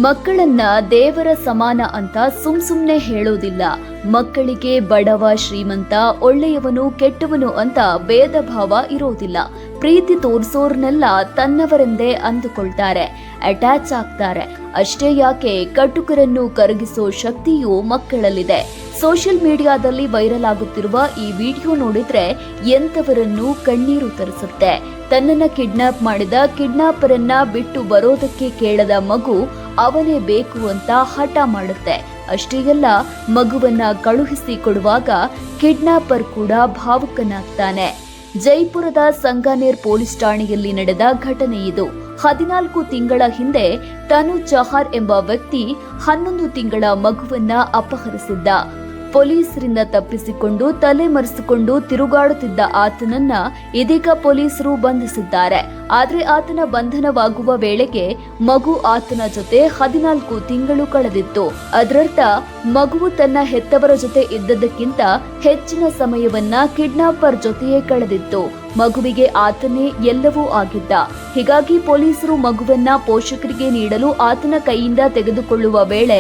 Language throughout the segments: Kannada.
ಮಕ್ಕಳನ್ನ ದೇವರ ಸಮಾನ ಅಂತ ಸುಮ್ನೆ ಹೇಳೋದಿಲ್ಲ. ಮಕ್ಕಳಿಗೆ ಬಡವ ಶ್ರೀಮಂತ, ಒಳ್ಳೆಯವನು ಕೆಟ್ಟವನು ಅಂತ ಭೇದ ಭಾವ ಇರೋದಿಲ್ಲ. ಪ್ರೀತಿ ತೋರಿಸೋರ್ನೆಲ್ಲ ತನ್ನವರೆಂದೇ ಅಂದುಕೊಳ್ತಾರೆ, ಅಟ್ಯಾಚ್ ಆಗ್ತಾರೆ. ಅಷ್ಟೇ ಯಾಕೆ ಕಟುಕರನ್ನು ಕರಗಿಸೋ ಶಕ್ತಿಯೂ ಮಕ್ಕಳಲ್ಲಿದೆ. ಸೋಷಿಯಲ್ ಮೀಡಿಯಾದಲ್ಲಿ ವೈರಲ್ ಆಗುತ್ತಿರುವ ಈ ವಿಡಿಯೋ ನೋಡಿದ್ರೆ ಎಂತವರನ್ನು ಕಣ್ಣೀರು ತರಿಸುತ್ತೆ. ತನ್ನನ್ನ ಕಿಡ್ನಾಪ್ ಮಾಡಿದ ಕಿಡ್ನಾಪರನ್ನ ಬಿಟ್ಟು ಬರೋದಕ್ಕೆ ಕೇಳದ ಮಗು ಅವನೇ ಬೇಕು ಅಂತ ಹಠ ಮಾಡುತ್ತೆ. ಅಷ್ಟೇ ಅಲ್ಲ, ಮಗುವನ್ನ ಕಳುಹಿಸಿ ಕೊಡುವಾಗ ಕಿಡ್ನಾಪರ್ ಕೂಡ ಭಾವುಕನಾಗ್ತಾನೆ. ಜೈಪುರದ ಸಂಗಾನೇರ್ ಪೊಲೀಸ್ ಠಾಣೆಯಲ್ಲಿ ನಡೆದ ಘಟನೆ ಇದು. 14 ತಿಂಗಳ ಹಿಂದೆ ತನು ಚಹಾರ್ ಎಂಬ ವ್ಯಕ್ತಿ 11 ತಿಂಗಳ ಮಗುವನ್ನ ಅಪಹರಿಸಿದ್ದ. ಪೊಲೀಸರಿಂದ ತಪ್ಪಿಸಿಕೊಂಡು ತಲೆ ಮರೆಸಿಕೊಂಡು ತಿರುಗಾಡುತ್ತಿದ್ದ ಆತನನ್ನ ಇದೀಗ ಪೊಲೀಸರು ಬಂಧಿಸಿದ್ದಾರೆ. ಆದ್ರೆ ಆತನ ಬಂಧನವಾಗುವ ವೇಳೆಗೆ ಮಗು ಆತನ ಜೊತೆ 14 ತಿಂಗಳು ಕಳೆದಿತ್ತು. ಅದರರ್ಥ ಮಗುವು ತನ್ನ ಹೆತ್ತವರ ಜೊತೆ ಇದ್ದದಕ್ಕಿಂತ ಹೆಚ್ಚಿನ ಸಮಯವನ್ನ ಕಿಡ್ನಾಪರ್ ಜೊತೆಯೇ ಕಳೆದಿತ್ತು. ಮಗುವಿಗೆ ಆತನೇ ಎಲ್ಲವೂ ಆಗಿದ್ದ. ಹೀಗಾಗಿ ಪೊಲೀಸರು ಮಗುವನ್ನ ಪೋಷಕರಿಗೆ ನೀಡಲು ಆತನ ಕೈಯಿಂದ ತೆಗೆದುಕೊಳ್ಳುವ ವೇಳೆ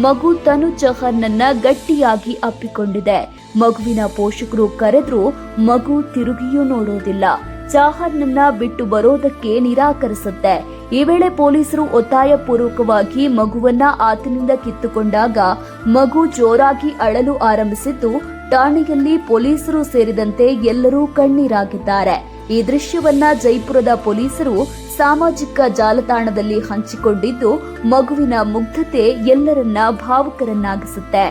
ಮಗು ತನು ಚಹರ್ನನ್ನ ಗಟ್ಟಿಯಾಗಿ ಅಪ್ಪಿಕೊಂಡಿದೆ. ಮಗುವಿನ ಪೋಷಕರು ಕರೆದ್ರೂ ಮಗು ತಿರುಗಿಯೂ ನೋಡೋದಿಲ್ಲ. ಚಾಹರ್ನನ್ನ ಬಿಟ್ಟು ಬರೋದಕ್ಕೆ ನಿರಾಕರಿಸುತ್ತೆ. ಈ ವೇಳೆ ಪೊಲೀಸರು ಒತ್ತಾಯ ಪೂರ್ವಕವಾಗಿ ಮಗುವನ್ನ ಆತನಿಂದ ಕಿತ್ತುಕೊಂಡಾಗ ಮಗು ಜೋರಾಗಿ ಅಳಲು ಆರಂಭಿಸಿದ್ದು, ಠಾಣೆಯಲ್ಲಿ ಪೊಲೀಸರು ಸೇರಿದಂತೆ ಎಲ್ಲರೂ ಕಣ್ಣೀರಾಗಿದ್ದಾರೆ. ಈ ದೃಶ್ಯವನ್ನ ಜೈಪುರದ ಪೊಲೀಸರು ಸಾಮಾಜಿಕ ಜಾಲತಾಣದಲ್ಲಿ ಹಂಚಿಕೊಂಡಿದ್ದು, ಮಗುವಿನ ಮುಗ್ಧತೆ ಎಲ್ಲರನ್ನ ಭಾವುಕರನ್ನಾಗಿಸುತ್ತೆ.